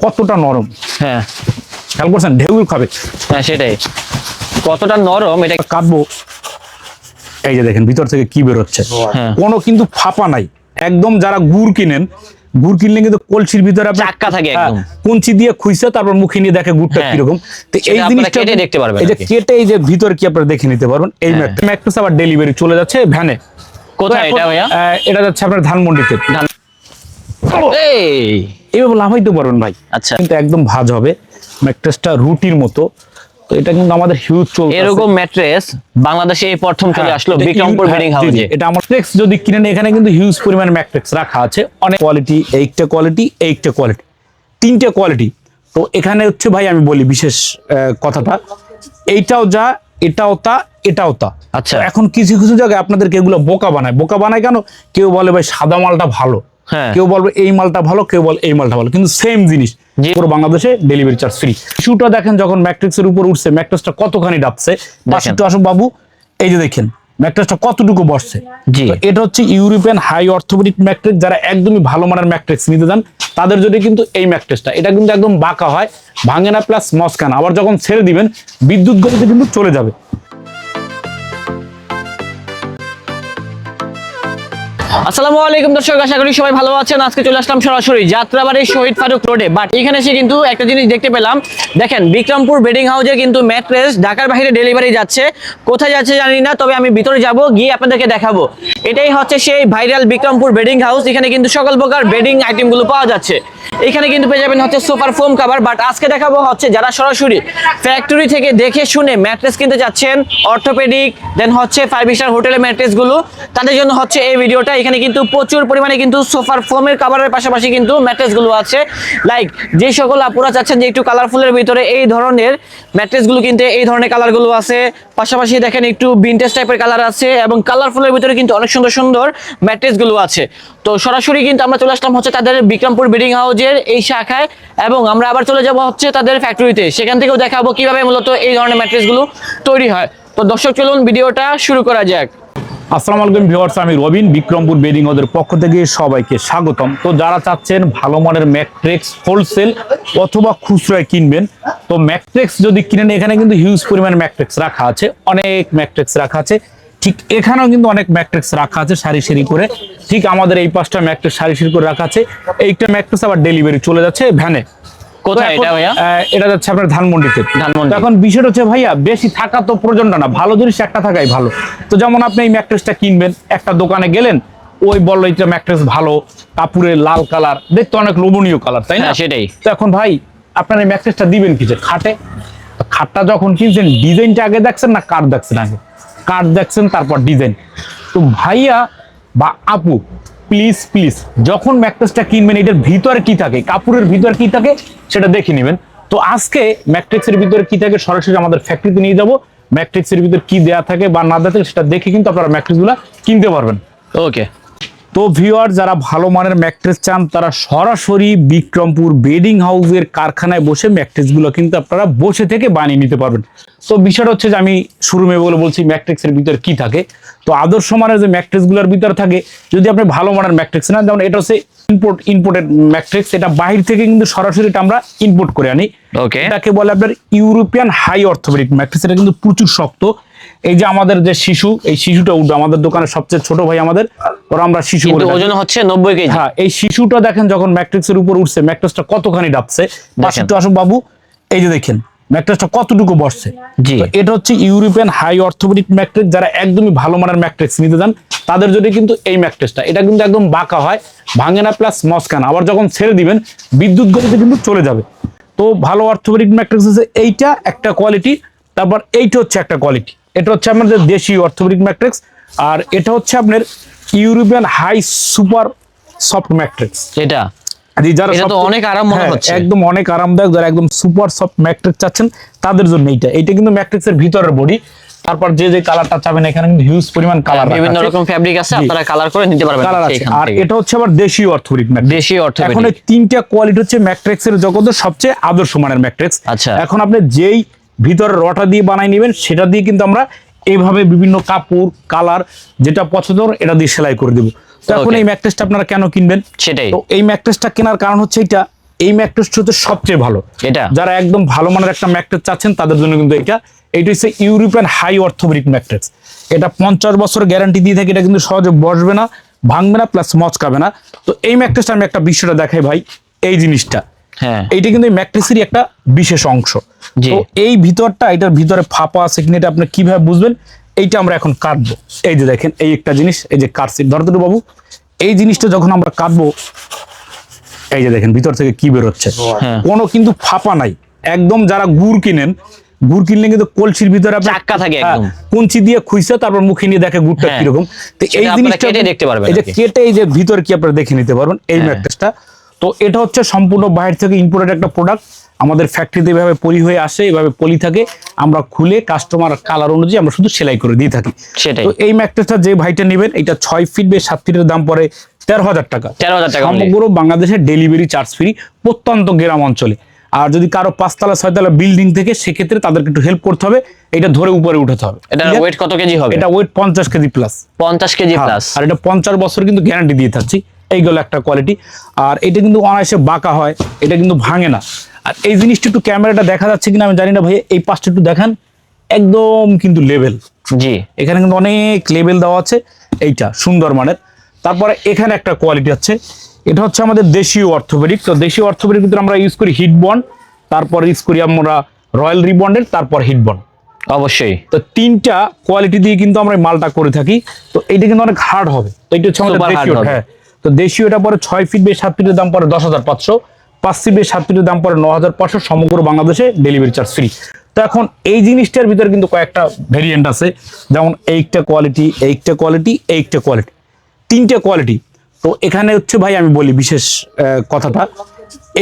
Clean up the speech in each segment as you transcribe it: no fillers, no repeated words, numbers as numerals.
কতটা নরম। হ্যাঁ খেয়াল করছেন, ঢেউল খাবে। হ্যাঁ সেটাই, কতটা নরম এটা। কাটবো, এই যে দেখেন ভিতর থেকে কি বেরোচ্ছে, কোনো কিন্তু ফাঁপা নাই একদম। যারা গুড় কিনেন, গুড় কিনলে কিন্তু কলসির ভিতরে চাক্কা থাকে একদম, কঞ্চি দিয়ে খুইছে তারপর মুখে নিয়ে দেখে গুড়টা কিরকম। তো এই জিনিসটা কেটে দেখতে পারবেন, এই যে কেটে এই যে ভিতর কি আপনারা দেখে নিতে পারবেন। এই ম্যাট্রেস আবার ডেলিভারি চলে যাচ্ছে ভ্যানে। কোথায় এটা ভাইয়া? এটা যাচ্ছে আপনার ধানমন্ডিতে। এইভাবে লাফাইতে পারবেন ভাই। আচ্ছা, কিন্তু একদম ভাঁজ হবে ম্যাট্রেসটা, রুটির মতো। তো এটা কিন্তু আমাদের হিউজ চলছে। এরকম ম্যাট্রেস বাংলাদেশে এই প্রথম চলে আসলো বিক্রমপুর বেডিং হাউসে। এটা আমার ম্যাট্রেস যদি কিনেন, এখানে কিন্তু হিউজ পরিমাণ ম্যাট্রেস রাখা আছে, অনেক কোয়ালিটি, এইটা কোয়ালিটি, এইটা কোয়ালিটি, তিনটে কোয়ালিটি। তো এখানে হচ্ছে ভাই আমি বলি বিশেষ কথাটা, এইটাও যা, এটাও তা, এটাও তা। আচ্ছা, এখন কিছু কিছু জায়গায় আপনাদেরকে এগুলো বোকা বানায়। বোকা বানায় কেন? কেউ বলে ভাই সাদা মালটা ভালো, কেউ বলবে এই মালটা ভালো, কেউ বলে এই মালটা ভালো, কিন্তু সেম জিনিস পুরো বাংলাদেশে ডেলিভারি চার্জ ফ্রি। ইস্যুটা দেখেন যখন ম্যাট্রিক্সের উপর উঠছে, ম্যাট্রিক্সটা কতখানি ডাবছে। পাশে একটু আসুন বাবু, এই যে দেখেন ম্যাট্রিক্সটা কতটুকু বসছে। এটা হচ্ছে ইউরোপিয়ান হাই অর্থোপেডিক ম্যাট্রিক্স। যারা একদমই ভালো মানের ম্যাট্রিক্স নিতে চান তাদের জন্য কিন্তু এই ম্যাট্রিক্সটা, এটা কিন্তু একদম বাঁকা হয়, ভাঙে না, প্লাস মস্কানা। আবার যখন ছেড়ে দিবেন বিদ্যুৎ গতিতে কিন্তু চলে যাবে। আসসালামু আলাইকুম দর্শক, আশা করি সবাই ভালো আছেন। আজকে চলে আসলাম সরাসরি যাত্রাবাড়ি শহীদ ফারুক রোডে। বাট এখানে এসে কিন্তু একটা জিনিস দেখতে পেলাম, দেখেন বিক্রমপুর বেডিং হাউসে কিন্তু ম্যাট্রেস ঢাকার বাইরে ডেলিভারি যাচ্ছে। কোথায় যাচ্ছে জানি না, তবে আমি ভিতরে যাব, গিয়ে আপনাদেরকে দেখাবো। এটাই হচ্ছে সেই ভাইরাল বিক্রমপুর বেডিং হাউস। এখানে কিন্তু সকল প্রকার বেডিং আইটেমগুলো পাওয়া যাচ্ছে। এখানে কিন্তু পেয়ে যাবেন হচ্ছে সোফার ফোম কভার। বাট আজকে দেখাবো হচ্ছে যারা সরাসরি ফ্যাক্টরি থেকে দেখে শুনে ম্যাট্রেস কিনতে যাচ্ছেন, অর্থোপেডিক, দেন হচ্ছে 5 স্টার হোটেলের ম্যাট্রেসগুলো, তাদের জন্য হচ্ছে এই ভিডিওটা। এখানে কিন্তু প্রচুর পরিমাণে কিন্তু সোফার ফোমের কভারের পাশাপাশি কিন্তু ম্যাট্রেসগুলো আছে। লাইক যে সকল আপুরা চাচ্ছেন যে একটু কালারফুলের ভিতরে এই ধরনের ম্যাট্রেসগুলো কিনতে, এই ধরনের কালারগুলো আছে। পাশাপাশি দেখেন একটু ভিনটেজ টাইপের কালার আছে এবং কালারফুলের ভিতরে কিন্তু অনেক সুন্দর সুন্দর ম্যাট্রেসগুলো আছে। তো সরাসরি কিন্তু আমরা চলে আসলাম হচ্ছে তাদের বিক্রমপুর বেডিং হাউসের এই শাখায়, এবং আমরা আবার চলে যাব হচ্ছে তাদের ফ্যাক্টরিতে। সেখান থেকেও দেখাবো কিভাবে মূলত এই ধরনের ম্যাট্রেসগুলো তৈরি হয়। তো দর্শক চলুন ভিডিওটা শুরু করা যাক। আসসালামু আলাইকুম ভিউয়ার্স, আমি রবিন, বিক্রমপুর বেডিং হাউসের পক্ষ থেকে সবাইকে স্বাগতম। তো যারা চাচ্ছেন ভালো মানের ম্যাট্রেস হোলসেল অথবা খুচরায় কিনবেন, তো ম্যাট্রেস যদি কিনেন, এখানে কিন্তু হিউজ পরিমাণ ম্যাট্রেস রাখা আছে, অনেক ম্যাট্রেস রাখা আছে। ঠিক এখানেও কিন্তু অনেক ম্যাট্রেস রাখা আছে সারি সারি করে। ঠিক আমাদের এই পাঁচটা ম্যাট্রেস সারি সারি করে রাখা আছে। এইটা ম্যাট্রেস আবার ডেলিভারি চলে যাচ্ছে ভ্যানে। কোথায় এটা ভাইয়া? এটা যাচ্ছে আপনার ধানমন্ডিতে। এখন বিষয়টা হচ্ছে ভাইয়া, বেশি থাকা তো প্রয়োজন না, ভালো জিনিস একটা থাকাই ভালো। তো যেমন আপনি এই ম্যাট্রেসটা কিনবেন, একটা দোকানে গেলেন, ওই বললো এটা ম্যাট্রেস ভালো, কাপুরের লাল কালার, দেখতে অনেক লোভনীয় কালার, তাই না? সেটাই। তো এখন ভাই আপনার এই ম্যাট্রেসটা দিবেন কিছু খাটে। খাটটা যখন কিনছেন ডিজাইনটা আগে দেখছেন না কাঠ দেখছেন? আগে কাঠ দেখছেন, তারপর ডিজাইন। তো ভাইয়া বা আপু, প্লিজ প্লিজ যখন ম্যাট্রেসটা কিনবেন, এটার ভিতরে কি থাকে, কাপড়ের ভিতরে কি থাকে সেটা দেখে নেবেন। তো আজকে ম্যাট্রিক্সের ভিতরে কি থাকে সরাসরি আমাদের ফ্যাক্টরিতে নিয়ে যাবো। ম্যাট্রিক্সের ভিতরে কি দেয়া থাকে বা না দেয়া থাকে সেটা দেখে কিন্তু আপনারা ম্যাট্রিক্সগুলো কিনতে পারবেন। ওকে। তো ভিউয়ার, যারা ভালো মানের ম্যাট্রেস চান তারা সরাসরি বিক্রমপুর বেডিং হাউসের কারখানায় বসে ম্যাট্রেসগুলো কিন্তু আপনারা বসে থেকে বানিয়ে নিতে পারবেন। তো বিষয়টা হচ্ছে যে আমি শুরুমে বলছি ম্যাট্রিক্সের ভিতরে কি থাকে। তো আদর্শ মানের যে ম্যাট্রেসগুলোর ভিতরে থাকে, যদি আপনি ভালো মানের ম্যাট্রিক্স না, যেমন এটা হচ্ছে ইম্পোর্টেড ম্যাট্রিক্স, এটা বাহির থেকে কিন্তু সরাসরি এটা আমরা ইম্পোর্ট করে আনি। এটাকে বলে আপনার ইউরোপিয়ান হাই অর্থোপেডিক ম্যাট্রিক্স। এটা কিন্তু প্রচুর শক্ত। এই যে আমাদের যে শিশু, এই শিশুটা উঠবে আমাদের দোকানের সবচেয়ে ছোট ভাই আমাদের, ওরা আমরা শিশু বলে, ওজন হচ্ছে 90 কেজি। হ্যাঁ, এই শিশুটা দেখেন যখন ম্যাট্রিক্সের উপর উঠছে, ম্যাট্রিক্সটা কতখানি ডাবছে। পাশে একটু আসুন বাবু, এই যে দেখেন ম্যাট্রিক্সটা কতটুকু বসছে। এটা হচ্ছে ইউরোপিয়ান হাই অর্থোপেডিক ম্যাট্রিক্স। যারা একদমই ভালো মানের ম্যাট্রিক্স নিতে চান তাদের জন্য কিন্তু এই ম্যাট্রিক্সটা, এটা কিন্তু একদম বাঁকা হয়, ভাঙে না, প্লাস মস্কানা। আবার যখন ছেড়ে দিবেন বিদ্যুৎ গতিতে কিন্তু চলে যাবে। তো ভালো অর্থোপেডিক ম্যাট্রিক্স হচ্ছে এইটা একটা কোয়ালিটি, তারপর এইটা হচ্ছে একটা কোয়ালিটি। এটা হচ্ছে আমাদের দেশি অর্থোপেডিক ম্যাট্রিক্স, আর এটা হচ্ছে আপনার European high super soft matrix. এটা তো অনেক আরাম মনে হচ্ছে, একদম অনেক আরামদায়ক। যারা একদম সুপার সফট ম্যাট্রিক্স চাচ্ছেন তাদের জন্য এইটা কিন্তু ম্যাট্রিক্সের ভিতরের বডি। তারপর যে যে কালারটা চাবেন, এখানে কিন্তু হিউজ পরিমাণ কালার, বিভিন্ন রকম ফ্যাব্রিক আছে, আপনারা কালার করে নিতে পারবেন। আর এটা হচ্ছে আবার দেশি অর্থোপেডিক ম্যাট্রিক্স। দেশি অর্থোপেডিক। এখন এই তিনটা কোয়ালিটি হচ্ছে ম্যাট্রিক্সের জগতের সবচেয়ে আদর্শ মানের ম্যাট্রিক্স। আচ্ছা, এখন আপনি যেই ভিতরে রটা দিয়ে বানাই নেবেন, সেটা দিয়ে কিন্তু আমরা এইভাবে বিভিন্ন কাপড় কালার যেটা পছন্দ এটা দিয়ে সেলাই করে দেবো। তো এখন এই ম্যাট্রেসটা আপনারা কেন কিনবেন? সেটাই। তো এই ম্যাট্রেসটা কেনার কারণ হচ্ছে এই ম্যাট্রেসটা হচ্ছে সবচেয়ে ভালো। এটা যারা একদম ভালো মানের একটা ম্যাট্রেস চাচ্ছেন তাদের জন্য কিন্তু এইটা হচ্ছে ইউরোপিয়ান হাই অর্থোপেডিক ম্যাট্রেস। এটা 50 বছর গ্যারান্টি দিয়ে থাকে। এটা কিন্তু সহজে বসবে না, ভাঙবে না, প্লাস মচকাবে না। তো এই ম্যাট্রেসটা আমি একটা বিষয়টা দেখাই ভাই, এই জিনিসটা, হ্যাঁ এইটা কিন্তু এই ম্যাট্রেসেরই একটা বিশেষ অংশ। জি। তো এই ভিতরটা, এটার ভিতরে ফাঁপা আছে কিনা এটা আপনি কিভাবে বুঝবেন, এইটা আমরা এখন কাটবো। এই যে দেখেন, এই একটা জিনিস, এই যে কাটছি, ধরো তো বাবু, এই জিনিসটা যখন আমরা কাটবো, এই যে দেখেন ভিতর থেকে কি বেরোচ্ছে, হ্যাঁ। কোনো কিন্তু ফাঁপা নাই। একদম যারা গুড় কিনেন, গুড় কিনলে কিন্তু কলসির ভিতরে আপনি চাক্কা থাকে একদম। কঞ্চি দিয়ে খুইছে তারপর মুখে নিয়ে দেখে গুড়টা হ্যাঁ। কিরকম। তো সেটা এই আপনারা জিনিসটা কেটে দেখতে পারবেন এই যে আর কি। কেটে এই যে ভিতর কি আপনারা দেখে নিতে পারবেন এই হ্যাঁ। ম্যাট্রেসটা। তো এটা হচ্ছে সম্পূর্ণ বাইরে থেকে ইম্পোর্টেড একটা প্রোডাক্ট। আমাদের ফ্যাক্টরিতে এভাবে পলি হয়ে আসে, এভাবে পলি থাকে, আমরা খুলে কাস্টমার কালার অনুযায়ী আমরা শুধু সেলাই করে দিয়ে থাকি। সেটাই। তো এই ম্যাট্রেসটা যে ভাইটা নেবেন, এটা 6 ফিট বে 7 ফিটের দাম পড়ে 13,000 টাকা। 13,000 টাকা only। সমগ্র বাংলাদেশে ডেলিভারি চার্জ ফ্রি, প্রত্যন্ত গ্রাম অঞ্চলে। আর যদি কারো 5তলা 6তলা বিল্ডিং থেকে, সেক্ষেত্রে তাদেরকে একটু হেল্প করতে হবে, এটা ধরে উপরে উঠাতে হবে। এটা ঠিক আছে? ওয়েট কত কেজি হবে? এটা ওয়েট 50 কেজি প্লাস। 50 কেজি হ্যাঁ, প্লাস। আর এটা 50 বছর কিন্তু গ্যারান্টি দিয়ে থাকছি। এইগুলো একটা কোয়ালিটি। আর এটা কিন্তু অনায়াসে বাঁকা হয়, এটা কিন্তু ভাঙে না। আর এই জিনিসটা একটু ক্যামেরাটা দেখা যাচ্ছে কিনা আমি জানি না ভাই, এই পাশটা একটু দেখান, একদম কিন্তু লেভেল। জি। এখানে কিন্তু অনেক লেভেল দেওয়া আছে, এইটা সুন্দর মানের। তারপরে এখানে একটা কোয়ালিটি আছে, এটা হচ্ছে আমাদের দেশীয় অর্থোপেডিক। তো দেশীয় অর্থোপেডিক ভিতরে আমরা ইউজ করি হিট বন্ড, তারপরে ইউজ করি আমরা রয়্যাল রিবন্ডের, তারপর হিট বন্ড। অবশ্যই। তো 3টা কোয়ালিটি দিয়ে কিন্তু আমরা এই মালটা করে থাকি। তো এইটা কিন্তু অনেক হার্ড হবে। তো এটা হচ্ছে আমাদের Super hard দেশীয়। হবে। হ্যাঁ, তো দেশীয় এটা পরে 6 ফিট বে 7 ফিটের দাম পরে 10,500, 5 ফিট বে 7 ফিটের দাম পরে 9,500, সমগ্র বাংলাদেশে ডেলিভারি চার্জ ফ্রি। তো এখন এই জিনিসটার ভিতরে কিন্তু কয়েকটা ভেরিয়েন্ট আছে, যেমন এইটা কোয়ালিটি, এইটা কোয়ালিটি, এইটা কোয়ালিটি, 3টে কোয়ালিটি। তো এখানে হচ্ছে ভাই আমি বলি বিশেষ কথাটা,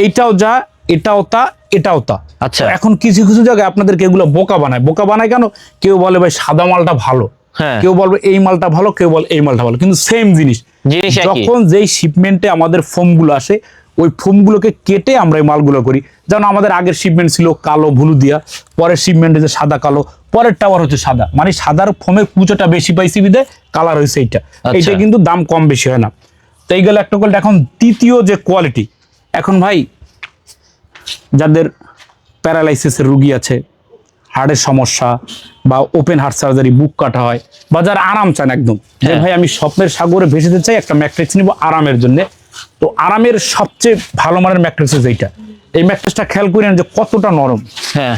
এইটাও যা, এটাও তা, এটাও তা। আচ্ছা। তো এখন কিছু কিছু জায়গায় আপনাদেরকে এগুলো বোকা বানায়। বোকা বানায় কেন? কেউ বলে ভাই সাদা মালটা ভালো, হ্যাঁ। কেউ বলবে এই মালটা ভালো, কেউ বলে এই মালটা ভালো, কিন্তু সেম জিনিস। জিনিস একই। যখন যেই শিপমেন্টে আমাদের ফোমগুলো আসে, ওই ফোমগুলোকে কেটে আমরা এই মালগুলো করি। যেমন আমাদের আগের শিপমেন্ট ছিল কালো ভুলু দিয়া, পরের শিপমেন্টে যে সাদা কালো, পরের টাওয়ার হচ্ছে সাদা, মানে সাদার ফোমের কুচোটা বেশি পাইছি বিদে কালার হয়েছে এইটা। এইটা কিন্তু দাম কম বেশি হয় না। তো এই গেল একটা কোয়ালিটি। এখন তৃতীয় যে কোয়ালিটি, এখন ভাই যাদের প্যারালাইসিসের রুগী আছে, হার্টের সমস্যা, বা ওপেন হার্ট সার্জারি, বুক কাটা হয়, বা যারা আরাম চান একদম, যে হ্যাঁ। ভাই আমি স্বপ্নের সাগরে ভেসে যেতে চাই, একটা ম্যাট্রেস নিব আরামের জন্য। তো আরামের সবচেয়ে ভালো মানের ম্যাট্রেস হচ্ছে এইটা। এই ম্যাট্রেসটা খেয়াল করেন যে কতটা নরম, হ্যাঁ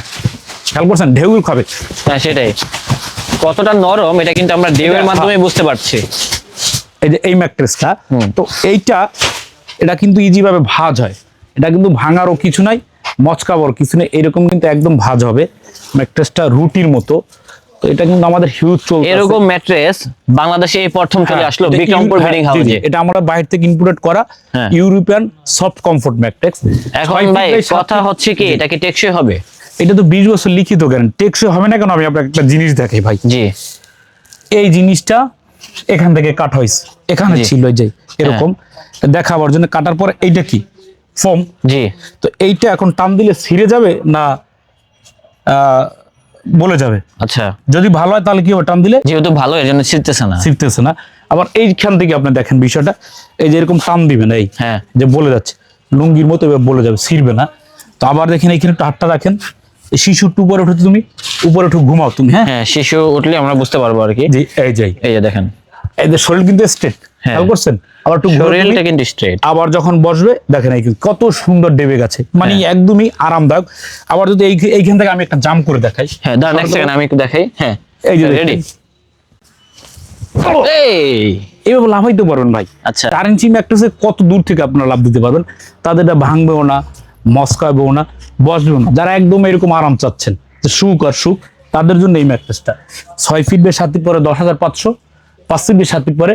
খেয়াল করছেন, ঢেউ খাবে। হ্যাঁ সেটাই। কতটা নরম এটা কিন্তু আমরা ডেউয়ের এটা- মাধ্যমে বুঝতে পারছি। এই যে এই ম্যাট্রেসটা, তো এইটা, এটা কিন্তু ইজি ভাবে ভাঁজ হয়। এটা কিন্তু ভাঙারও কিছু নাই, মচকাবার কিছু নেই, এরকম কিন্তু একদম ভাঁজ হবে ম্যাট্রেসটা রুটির মতো। তো এটা কিন্তু আমাদের হিউজ চলছে। এরকম ম্যাট্রেস বাংলাদেশে এই প্রথম চলে আসলো বিক্রমপুর বেডিং হাউসে। এটা আমরা বাইরে থেকে ইম্পোর্ট করা হ্যাঁ। European soft comfort mattress. এখন ভাই কথা হচ্ছে কি, এটা কি টেকসই হবে? এটা তো 20 বছর লিখিত গ্যারান্টি, টেকসই হবে না কেন? আমি আপনাকে একটা জিনিস দেখাই ভাই। জি। এই জিনিসটা এখান থেকে কাট হয়েছে, এখানে জি। ছিল এই যে এরকম দেখাবার জন্য কাটার পর এইটা কি ফোম। জি। তো এইটা এখন টান দিলে ছিঁড়ে যাবে না বলে যাবে? আচ্ছা। যদি ভালো হয় তাহলে কি হবে, টান দিলে যেহেতু ভালো এর জন্য ছিটতেছে না। ছিঁড়তেছে না। আবার এইখান থেকে আপনি দেখেন বিষয়টা, এই যে এরকম টান দিবেন, এই হ্যাঁ। যে বলে যাচ্ছে লুঙ্গির মতো এবার বলে যাবে, ছিঁড়বে না। তো আবার দেখেন এইখানে একটু হাতটা রাখেন, এই শিশুর উপরে উঠে, তুমি উপরে উঠে ঘুমাও তুমি, হ্যাঁ হ্যাঁ, শিশু উঠলে আমরা বুঝতে পারবো আর কি। জি, এই যাই, এই যে দেখেন, এদের শরীর কিন্তু স্ট্রেট, হ্যাঁ। খেয়াল করছেন? আবার একটু ঘুরে শরীরটা তুমি, কিন্তু স্ট্রেট। আবার যখন বসবে দেখেন এই কত সুন্দর ডেবে গেছে, মানে হ্যাঁ। একদমই আরামদায়ক। আবার যদি এইখান থেকে আমি একটা জাম্প করে দেখাই, হ্যাঁ দাঁড়ান এক সেকেন্ড, আমি একটু দেখাই। হ্যাঁ এই যে রেডি। দেখেন। এই এইভাবে লাভ হইতে পারবেন ভাই। আচ্ছা। 4 ইঞ্চি ম্যাট্রেসে কত দূর থেকে আপনারা লাভ দিতে পারবেন, তাদের এটা ভাঙবেও না, মস্কাবেও না, বসবেও না। যারা একদম এরকম আরাম চাচ্ছেন, যে সুখ আর সুখ, তাদের জন্য এই ম্যাট্রেসটা 6 ফিট বে 7 ফিট পরে 10,500, 5 ফিট বে 7 ফিট পরে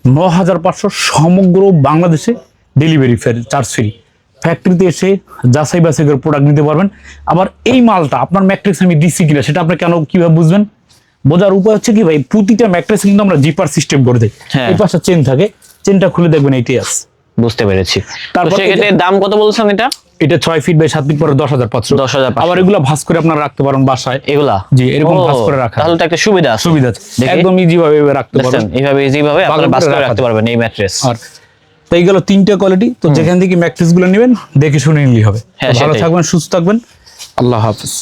9,500, সমগ্র বাংলাদেশে ডেলিভারি চার্জ ফ্রি। ফ্যাক্টরিতে এসে যাচাই বাছাই করে প্রোডাক্ট নিতে পারবেন। আবার এই মালটা আপনার ম্যাট্রেস আমি দিচ্ছি কিনা সেটা আপনি কেন কিভাবে বুঝবেন? বোঝার উপায় হচ্ছে কি ভাই, প্রতিটা ম্যাট্রেস কিন্তু আমরা জিপার সিস্টেম করে দিই। হ্যাঁ। এই পাশে চেন থাকে, চেনটা খুলে দেখবেন এইটাই আছে। বুঝতে পেরেছি। তারপর তো সেক্ষেত্রে দাম কত বলছেন এটা? এটা 6 ফিট বাই 7 ফিট পরে 10,500। 10,500 আবার এগুলো ভাঁজ করে আপনারা রাখতে পারেন বাসায়। এগুলা জি, এরকম ও, ভাঁজ করে রাখা তাহলে তো একটা সুবিধা আছে। সুবিধা আছে, দেখি। একদম ইজি ভাবে রাখতে দেখছেন, পারবেন। এইভাবে ইজি ভাবে আপনারা ভালো করে বাস করে রাখা রাখতে যায়। পারবেন এই ম্যাট্রেস। আর তো এই গেল 3টা কোয়ালিটি। তো যেখান থেকে ম্যাট্রেস গুলো নেবেন দেখে শুনে নিলেই হবে। হ্যাঁ, তো ভালো সেটাই। থাকবেন, সুস্থ থাকবেন, আল্লাহ হাফেজ।